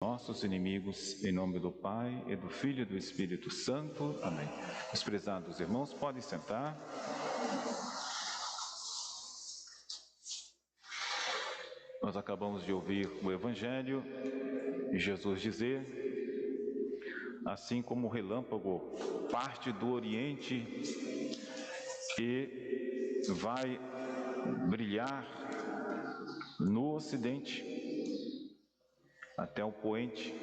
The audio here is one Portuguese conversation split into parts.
nossos inimigos, em nome do Pai, e do Filho e do Espírito Santo. Amém. Os prezados irmãos, podem sentar. Nós acabamos de ouvir o Evangelho e Jesus dizer: assim como o relâmpago parte do Oriente e vai brilhar no Ocidente, até o poente,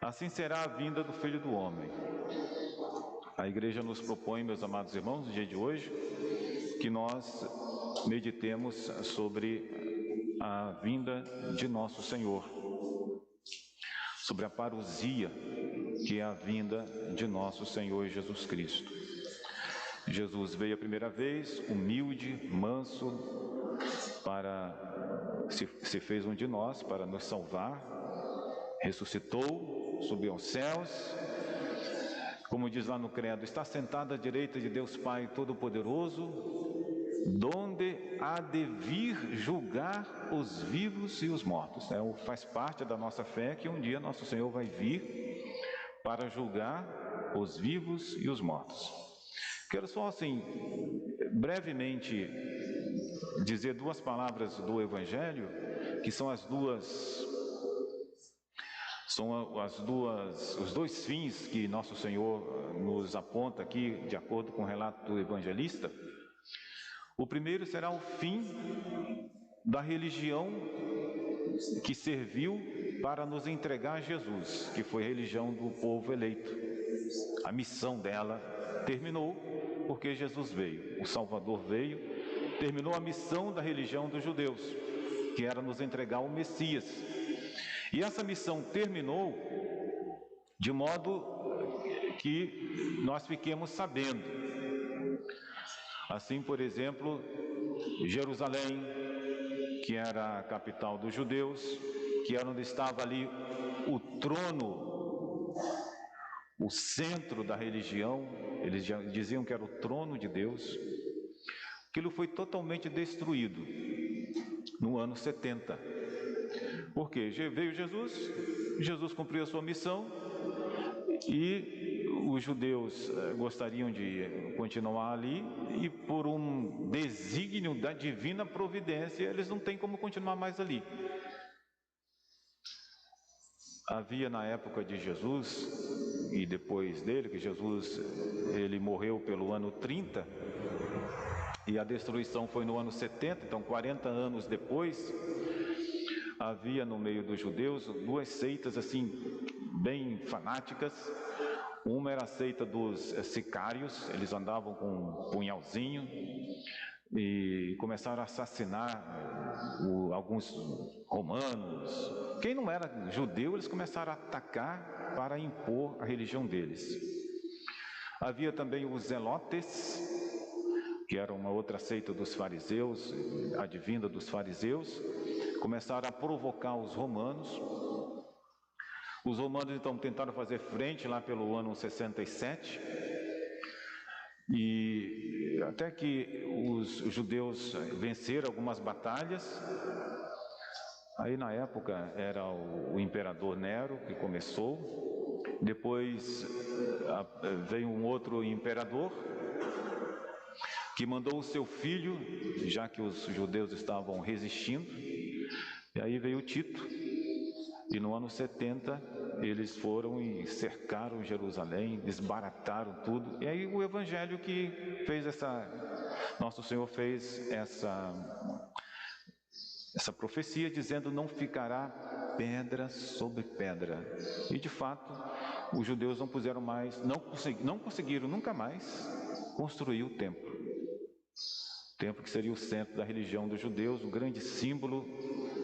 assim será a vinda do Filho do Homem. A Igreja nos propõe, meus amados irmãos, no dia de hoje, que nós meditemos sobre a vinda de nosso Senhor, sobre a parousia, que é a vinda de nosso Senhor Jesus Cristo. Jesus veio a primeira vez, humilde, manso, se fez um de nós para nos salvar, ressuscitou, subiu aos céus, como diz lá no credo, está sentado à direita de Deus Pai Todo-Poderoso, donde há de vir julgar os vivos e os mortos. Faz parte da nossa fé que um dia nosso Senhor vai vir para julgar os vivos e os mortos. Quero só assim, brevemente, dizer duas palavras do Evangelho, que são os dois fins que nosso Senhor nos aponta aqui, de acordo com o relato do evangelista. O primeiro será o fim da religião que serviu para nos entregar a Jesus, que foi a religião do povo eleito. A missão dela terminou porque Jesus veio, o Salvador veio, terminou a missão da religião dos judeus, que era nos entregar o Messias. E essa missão terminou de modo que nós fiquemos sabendo. Assim, por exemplo, Jerusalém, que era a capital dos judeus, que era onde estava ali o trono, o centro da religião, eles já diziam que era o trono de Deus, aquilo foi totalmente destruído no ano 70. Porque veio Jesus cumpriu a sua missão e os judeus gostariam de continuar ali e por um desígnio da divina providência eles não têm como continuar mais ali. Havia na época de Jesus e depois dele, que Jesus ele morreu pelo ano 30 e a destruição foi no ano 70, então 40 anos depois, havia no meio dos judeus duas seitas assim bem fanáticas. Uma era a seita dos sicários, eles andavam com um punhalzinho e começaram a assassinar alguns romanos. Quem não era judeu, eles começaram a atacar para impor a religião deles. Havia também os zelotes, que era uma outra seita dos fariseus, advinda dos fariseus, começaram a provocar os romanos. Os romanos então tentaram fazer frente lá pelo ano 67, e até que os judeus venceram algumas batalhas. Aí na época era o imperador Nero que começou, depois veio um outro imperador que mandou o seu filho, já que os judeus estavam resistindo, e aí veio Tito, e no ano 70 eles foram e cercaram Jerusalém, desbarataram tudo, e aí o Evangelho que fez nosso Senhor fez essa profecia dizendo: não ficará pedra sobre pedra. E de fato, os judeus não conseguiram nunca mais construir o templo. O templo que seria o centro da religião dos judeus, o grande símbolo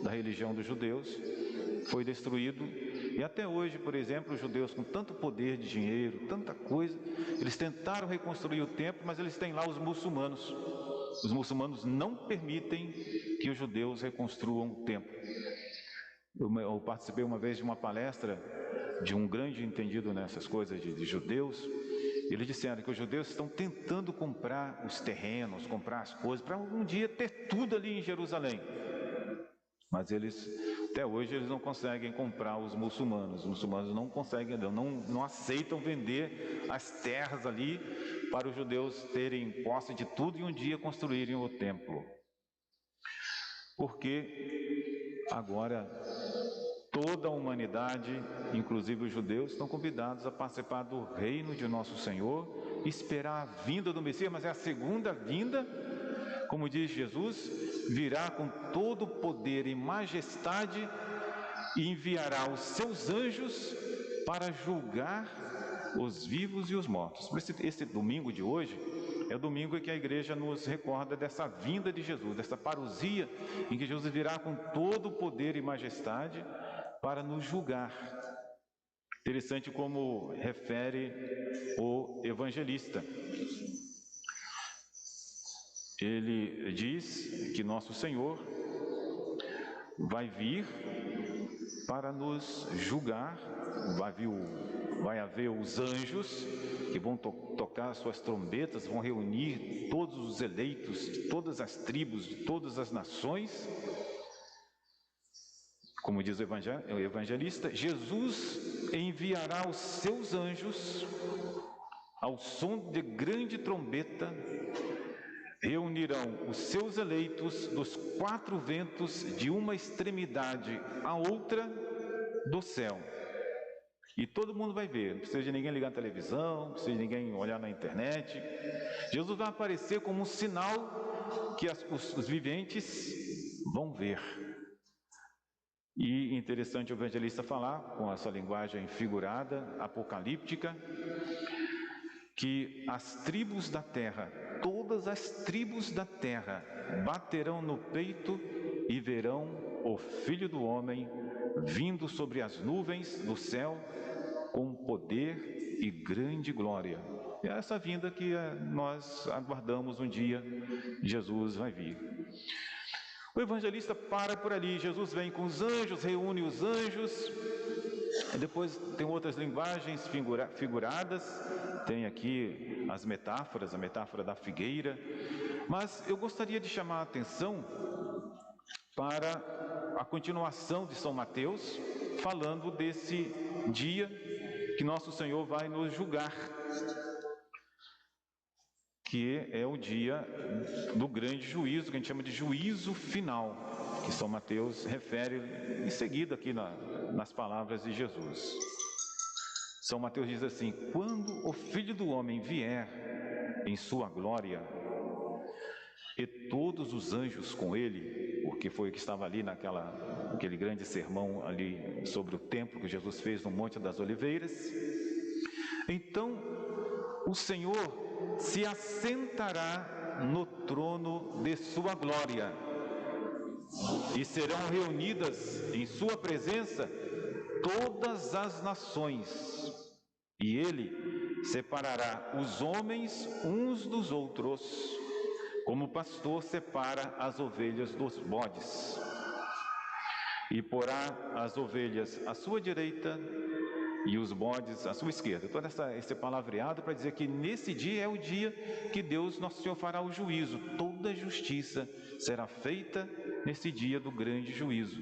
da religião dos judeus, foi destruído. E até hoje, por exemplo, os judeus com tanto poder de dinheiro, tanta coisa, eles tentaram reconstruir o templo, mas eles têm lá os muçulmanos. Os muçulmanos não permitem que os judeus reconstruam o templo. Eu participei uma vez de uma palestra de um grande entendido nessas coisas de judeus. Eles disseram que os judeus estão tentando comprar os terrenos, comprar as coisas, para um dia ter tudo ali em Jerusalém. Mas Até hoje eles não conseguem comprar os muçulmanos não conseguem, não aceitam vender as terras ali para os judeus terem posse de tudo e um dia construírem o templo. Porque agora toda a humanidade, inclusive os judeus, estão convidados a participar do reino de nosso Senhor, esperar a vinda do Messias, mas é a segunda vinda, como diz Jesus, virá com todo o poder e majestade e enviará os seus anjos para julgar os vivos e os mortos. Esse domingo de hoje é o domingo em que a igreja nos recorda dessa vinda de Jesus, dessa parousia em que Jesus virá com todo o poder e majestade para nos julgar. Interessante como refere o evangelista. Ele diz que nosso Senhor vai vir para nos julgar, vai haver os anjos que vão tocar suas trombetas, vão reunir todos os eleitos de todas as tribos, de todas as nações. Como diz o evangelista, Jesus enviará os seus anjos ao som de grande trombeta, reunirão os seus eleitos dos quatro ventos de uma extremidade à outra do céu. E todo mundo vai ver, não precisa de ninguém ligar a televisão, não precisa de ninguém olhar na internet. Jesus vai aparecer como um sinal que os viventes vão ver. E interessante o evangelista falar, com essa linguagem figurada, apocalíptica, que as tribos da terra, todas as tribos da terra, baterão no peito e verão o Filho do Homem vindo sobre as nuvens do céu com poder e grande glória. É essa vinda que nós aguardamos um dia, Jesus vai vir. O evangelista para por ali, Jesus vem com os anjos, reúne os anjos, e depois tem outras linguagens figuradas, tem aqui as metáforas, a metáfora da figueira, mas eu gostaria de chamar a atenção para a continuação de São Mateus, falando desse dia que nosso Senhor vai nos julgar, que é o dia do grande juízo, que a gente chama de juízo final, que São Mateus refere em seguida aqui nas palavras de Jesus. São Mateus diz assim: quando o Filho do Homem vier em sua glória, e todos os anjos com ele, porque foi o que estava ali naquele grande sermão ali sobre o templo que Jesus fez no Monte das Oliveiras, então o Senhor se assentará no trono de sua glória, e serão reunidas em sua presença todas as nações, e ele separará os homens uns dos outros, como o pastor separa as ovelhas dos bodes, e porá as ovelhas à sua direita e os bodes à sua esquerda. Todo esse palavreado para dizer que nesse dia é o dia que Deus, nosso Senhor, fará o juízo. Toda justiça será feita nesse dia do grande juízo.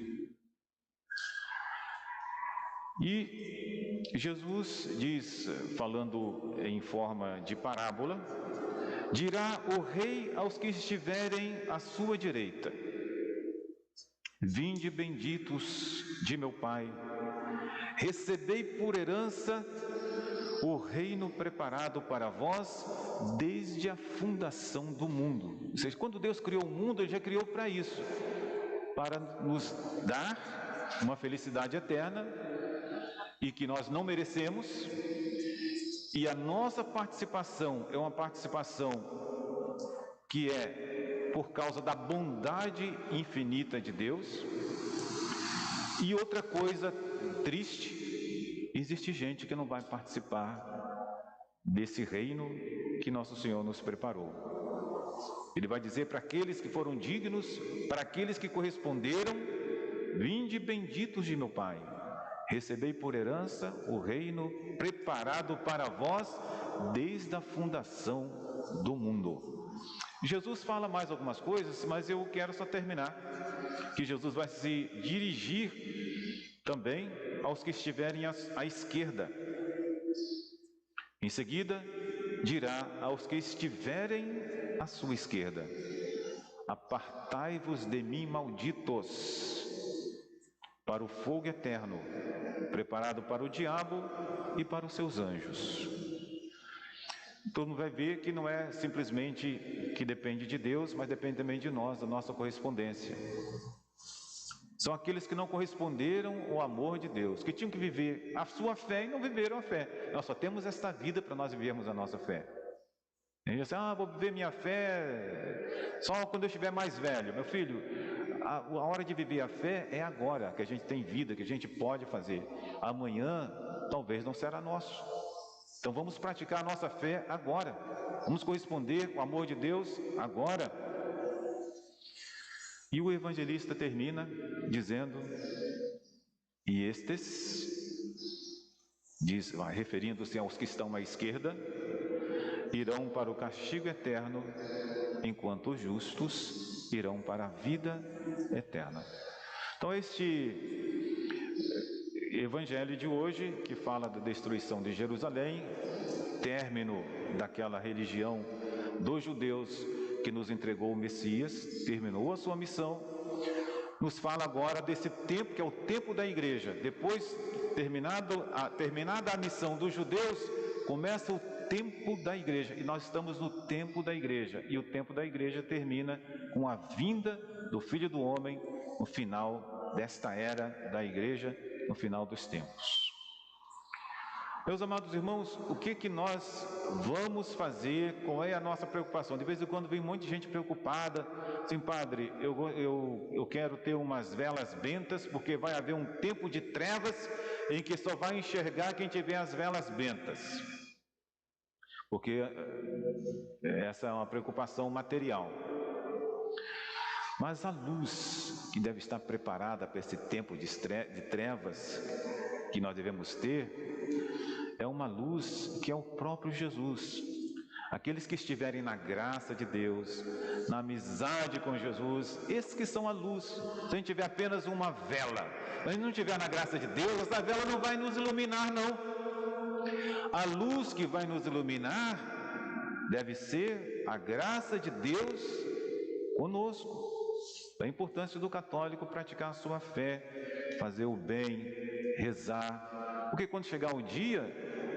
E Jesus diz, falando em forma de parábola, dirá o rei aos que estiverem à sua direita: vinde benditos de meu Pai, recebei por herança o reino preparado para vós desde a fundação do mundo. Ou seja, quando Deus criou o mundo, Ele já criou para isso, para nos dar uma felicidade eterna e que nós não merecemos, e a nossa participação é uma participação que é por causa da bondade infinita de Deus. E outra coisa triste, existe gente que não vai participar desse reino que nosso Senhor nos preparou. Ele vai dizer para aqueles que foram dignos, para aqueles que corresponderam: vinde benditos de meu Pai, recebei por herança o reino preparado para vós desde a fundação do mundo. Jesus fala mais algumas coisas, mas eu quero só terminar, que Jesus vai se dirigir também aos que estiverem à esquerda. Em seguida, dirá aos que estiverem à sua esquerda: apartai-vos de mim, malditos, para o fogo eterno, preparado para o diabo e para os seus anjos. Todo mundo vai ver que não é simplesmente que depende de Deus, mas depende também de nós, da nossa correspondência. São aqueles que não corresponderam ao amor de Deus, que tinham que viver a sua fé e não viveram a fé. Nós só temos esta vida para nós vivermos a nossa fé. A gente diz assim: vou viver minha fé só quando eu estiver mais velho. Meu filho, a hora de viver a fé é agora, que a gente tem vida, que a gente pode fazer. Amanhã talvez não será nosso. Então vamos praticar a nossa fé agora. Vamos corresponder com o amor de Deus agora. E o evangelista termina dizendo: e estes, referindo-se aos que estão à esquerda, irão para o castigo eterno, enquanto os justos irão para a vida eterna. Então este evangelho de hoje, que fala da destruição de Jerusalém, término daquela religião dos judeus que nos entregou o Messias, terminou a sua missão, nos fala agora desse tempo que é o tempo da igreja. Depois, terminada a missão dos judeus, começa o tempo da igreja, e nós estamos no tempo da igreja, e o tempo da igreja termina com a vinda do Filho do Homem no final desta era da igreja, no final dos tempos. Meus amados irmãos, o que nós vamos fazer? Qual é a nossa preocupação? De vez em quando vem um monte de gente preocupada, assim: padre, eu quero ter umas velas bentas, porque vai haver um tempo de trevas em que só vai enxergar quem tiver as velas bentas. Porque essa é uma preocupação material. Mas a luz que deve estar preparada para esse tempo de trevas que nós devemos ter, é uma luz que é o próprio Jesus. Aqueles que estiverem na graça de Deus, na amizade com Jesus, esses que são a luz. Se a gente tiver apenas uma vela, se a gente não estiver na graça de Deus, essa vela não vai nos iluminar, não. A luz que vai nos iluminar deve ser a graça de Deus conosco. A importância do católico praticar a sua fé, fazer o bem, rezar, porque quando chegar o dia,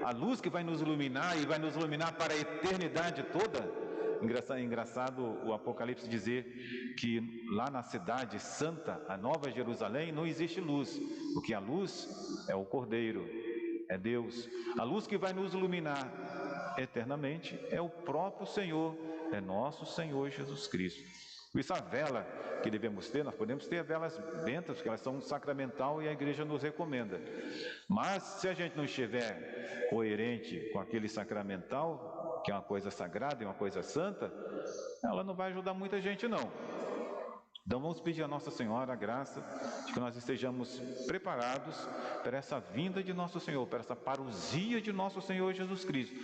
a luz que vai nos iluminar, e vai nos iluminar para a eternidade toda. Engraçado o Apocalipse dizer que lá na cidade santa, a Nova Jerusalém, não existe luz, porque a luz é o Cordeiro, é Deus. A luz que vai nos iluminar eternamente é o próprio Senhor, é nosso Senhor Jesus Cristo. Por isso a vela que devemos ter, nós podemos ter velas bentas, porque elas são sacramental e a igreja nos recomenda. Mas se a gente não estiver coerente com aquele sacramental, que é uma coisa sagrada e uma coisa santa, ela não vai ajudar muita gente, não. Então vamos pedir a Nossa Senhora a graça de que nós estejamos preparados para essa vinda de nosso Senhor, para essa parousia de nosso Senhor Jesus Cristo.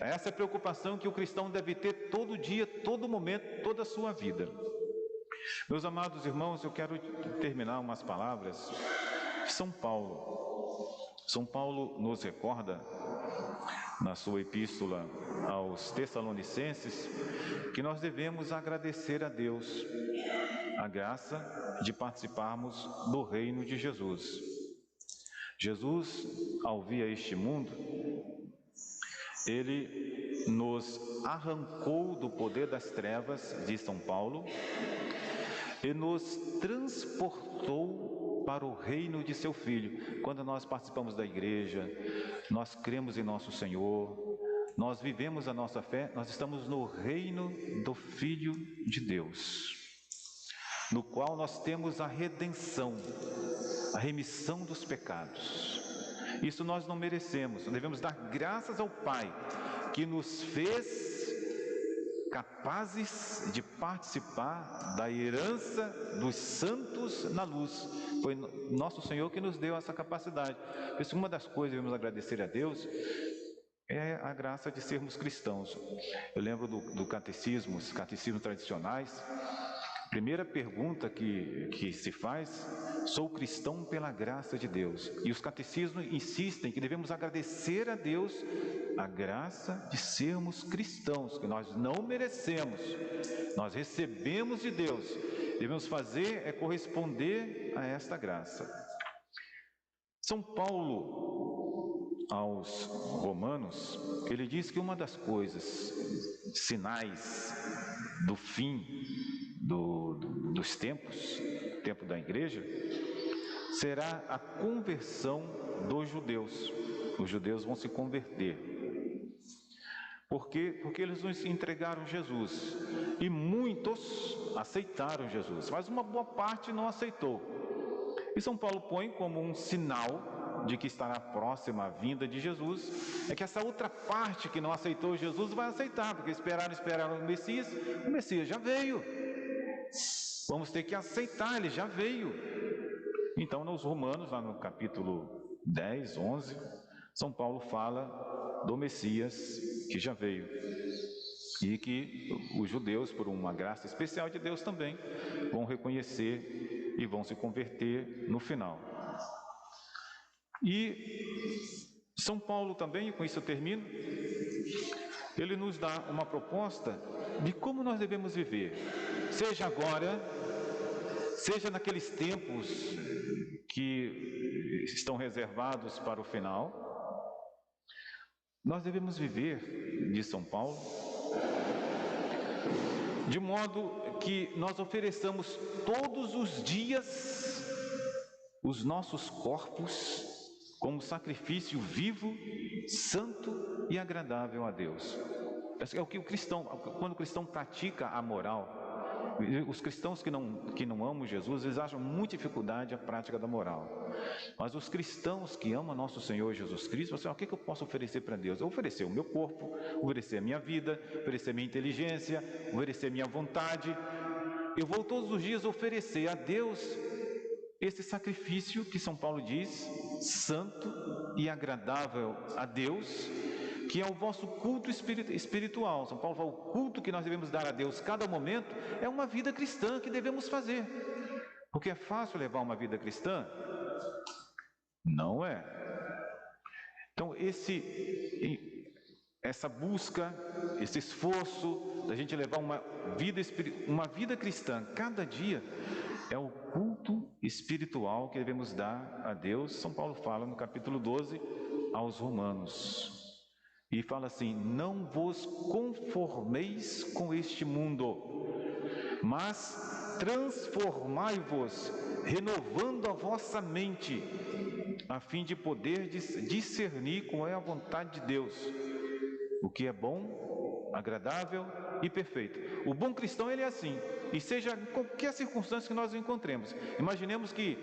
Essa é a preocupação que o cristão deve ter todo dia, todo momento, toda a sua vida. Meus amados irmãos, eu quero terminar umas palavras de São Paulo. São Paulo nos recorda, na sua epístola aos Tessalonicenses, que nós devemos agradecer a Deus a graça de participarmos do reino de Jesus. Jesus, ao vir a este mundo, ele nos arrancou do poder das trevas, diz São Paulo, e nos transportou para o reino de seu Filho. Quando nós participamos da igreja, nós cremos em nosso Senhor, nós vivemos a nossa fé, nós estamos no reino do Filho de Deus, no qual nós temos a redenção, a remissão dos pecados. Isso nós não merecemos, devemos dar graças ao Pai, que nos fez capazes de participar da herança dos santos na luz. Foi nosso Senhor que nos deu essa capacidade. Por isso, uma das coisas que devemos agradecer a Deus é a graça de sermos cristãos. Eu lembro do catecismo, os catecismos tradicionais. Primeira pergunta que se faz: sou cristão pela graça de Deus. E os catecismos insistem que devemos agradecer a Deus a graça de sermos cristãos, que nós não merecemos, nós recebemos de Deus. Devemos fazer é corresponder a esta graça. São Paulo, aos Romanos, ele diz que uma das coisas, sinais do fim dos tempos, tempo da igreja, será a conversão dos judeus. Os judeus vão se converter. Por quê? Porque eles nos entregaram Jesus. E muitos aceitaram Jesus, mas uma boa parte não aceitou. E São Paulo põe como um sinal de que estará próxima a vinda de Jesus, é que essa outra parte que não aceitou Jesus vai aceitar, porque esperaram o Messias já veio. Vamos ter que aceitar, ele já veio. Então, nos Romanos, lá no capítulo 10, 11, São Paulo fala do Messias que já veio. E que os judeus, por uma graça especial de Deus também, vão reconhecer e vão se converter no final. E São Paulo também, e com isso eu termino, ele nos dá uma proposta de como nós devemos viver, seja agora, seja naqueles tempos que estão reservados para o final. Nós devemos viver, diz São Paulo, de modo que nós ofereçamos todos os dias os nossos corpos como sacrifício vivo, santo e agradável a Deus. É o que o cristão, quando o cristão pratica a moral, os cristãos que não amam Jesus, eles acham muita dificuldade a prática da moral. Mas os cristãos que amam nosso Senhor Jesus Cristo, assim, o que eu posso oferecer para Deus? Eu oferecer o meu corpo, oferecer a minha vida, oferecer a minha inteligência, oferecer a minha vontade. Eu vou todos os dias oferecer a Deus esse sacrifício que São Paulo diz, santo e agradável a Deus, que é o vosso culto espiritual. São Paulo fala, o culto que nós devemos dar a Deus cada momento é uma vida cristã que devemos fazer. Porque é fácil levar uma vida cristã? Não é. Então, essa busca, esse esforço da gente levar uma vida cristã cada dia, é o culto espiritual que devemos dar a Deus. São Paulo fala no capítulo 12 aos Romanos. E fala assim, não vos conformeis com este mundo, mas transformai-vos, renovando a vossa mente, a fim de poder discernir qual é a vontade de Deus, o que é bom, agradável e perfeito. O bom cristão, ele é assim, e seja em qualquer circunstância que nós encontremos. Imaginemos que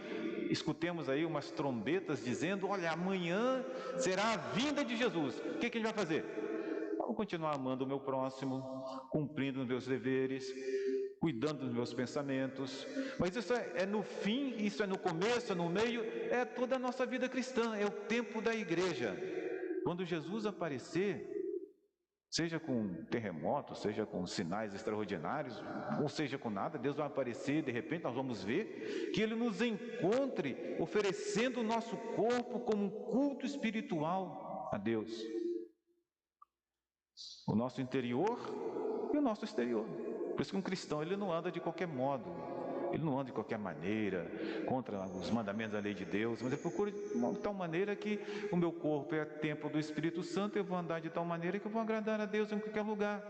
escutemos aí umas trombetas dizendo, olha, amanhã será a vinda de Jesus. O que a gente vai fazer? Vou continuar amando o meu próximo, cumprindo os meus deveres, cuidando dos meus pensamentos. Mas isso é no fim, isso é no começo, é no meio, é toda a nossa vida cristã, é o tempo da igreja. Quando Jesus aparecer, seja com terremotos, seja com sinais extraordinários, ou seja com nada, Deus vai aparecer, de repente nós vamos ver que Ele nos encontre oferecendo o nosso corpo como um culto espiritual a Deus. O nosso interior e o nosso exterior. Por isso que um cristão, ele não anda de qualquer modo, ele não anda de qualquer maneira, contra os mandamentos da lei de Deus, mas ele procura de tal maneira que o meu corpo é templo do Espírito Santo, eu vou andar de tal maneira que eu vou agradar a Deus em qualquer lugar.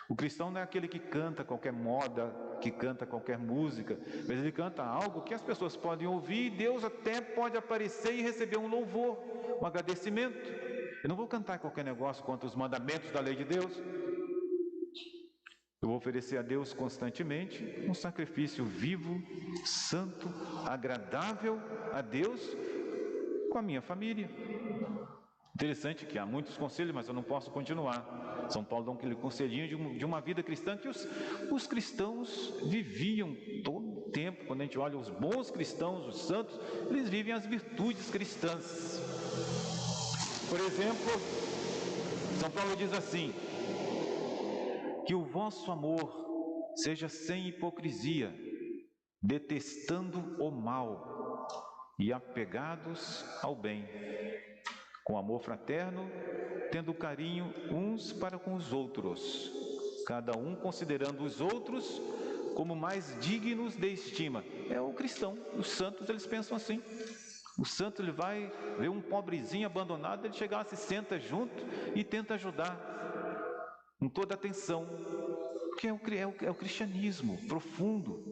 O cristão não é aquele que canta qualquer moda, que canta qualquer música, mas ele canta algo que as pessoas podem ouvir, e Deus até pode aparecer e receber um louvor, um agradecimento. Eu não vou cantar qualquer negócio contra os mandamentos da lei de Deus. Eu vou oferecer a Deus constantemente um sacrifício vivo, santo, agradável a Deus com a minha família. Interessante que há muitos conselhos, mas eu não posso continuar. São Paulo dá aquele conselhinho de uma vida cristã que os cristãos viviam todo o tempo. Quando a gente olha os bons cristãos, os santos, eles vivem as virtudes cristãs. Por exemplo, São Paulo diz assim: que o vosso amor seja sem hipocrisia, detestando o mal e apegados ao bem, com amor fraterno, tendo carinho uns para com os outros, cada um considerando os outros como mais dignos de estima. É o cristão, os santos, eles pensam assim. O santo, ele vai ver um pobrezinho abandonado, ele chega lá, se senta junto e tenta ajudar com toda atenção, porque é o cristianismo profundo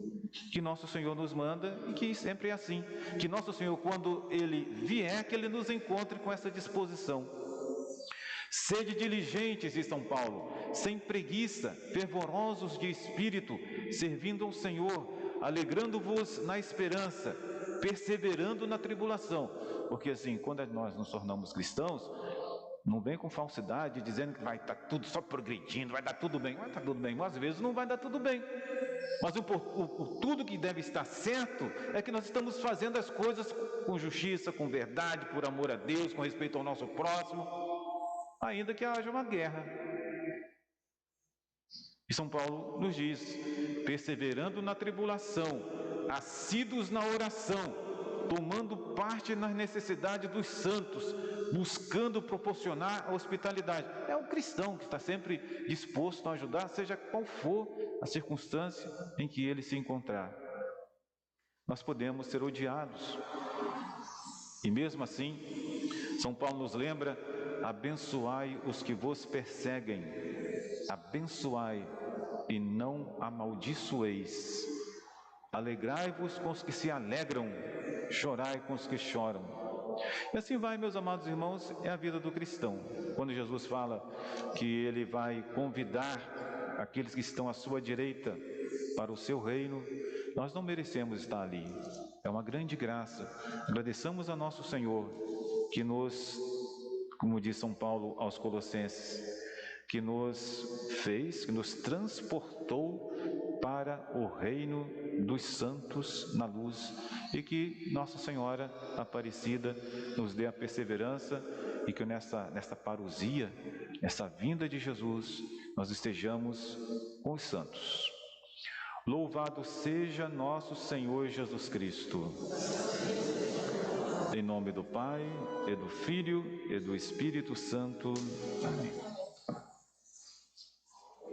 que nosso Senhor nos manda e que sempre é assim, que nosso Senhor, quando Ele vier, que Ele nos encontre com essa disposição. Sede diligentes, diz São Paulo, sem preguiça, fervorosos de espírito, servindo ao Senhor, alegrando-vos na esperança, perseverando na tribulação. Porque assim, quando nós nos tornamos cristãos, não vem com falsidade, dizendo que vai estar tudo só progredindo, vai dar tudo bem. Vai dar tudo bem, mas às vezes não vai dar tudo bem. Mas tudo que deve estar certo é que nós estamos fazendo as coisas com justiça, com verdade, por amor a Deus, com respeito ao nosso próximo, ainda que haja uma guerra. E São Paulo nos diz: perseverando na tribulação, assíduos na oração, tomando parte nas necessidades dos santos, buscando proporcionar a hospitalidade. É um cristão que está sempre disposto a ajudar, seja qual for a circunstância em que ele se encontrar. Nós podemos ser odiados, e mesmo assim, São Paulo nos lembra: abençoai os que vos perseguem, abençoai e não amaldiçoeis. Alegrai-vos com os que se alegram, chorai com os que choram. E assim vai, meus amados irmãos, é a vida do cristão. Quando Jesus fala que Ele vai convidar aqueles que estão à sua direita para o seu reino, nós não merecemos estar ali. É uma grande graça. Agradeçamos a nosso Senhor, que nos, como diz São Paulo aos Colossenses, que nos fez, que nos transportou para o reino dos santos na luz, e que Nossa Senhora Aparecida nos dê a perseverança e que nessa parousia, essa vinda de Jesus, nós estejamos com os santos. Louvado seja nosso Senhor Jesus Cristo. Em nome do Pai, e do Filho, e do Espírito Santo. Amém.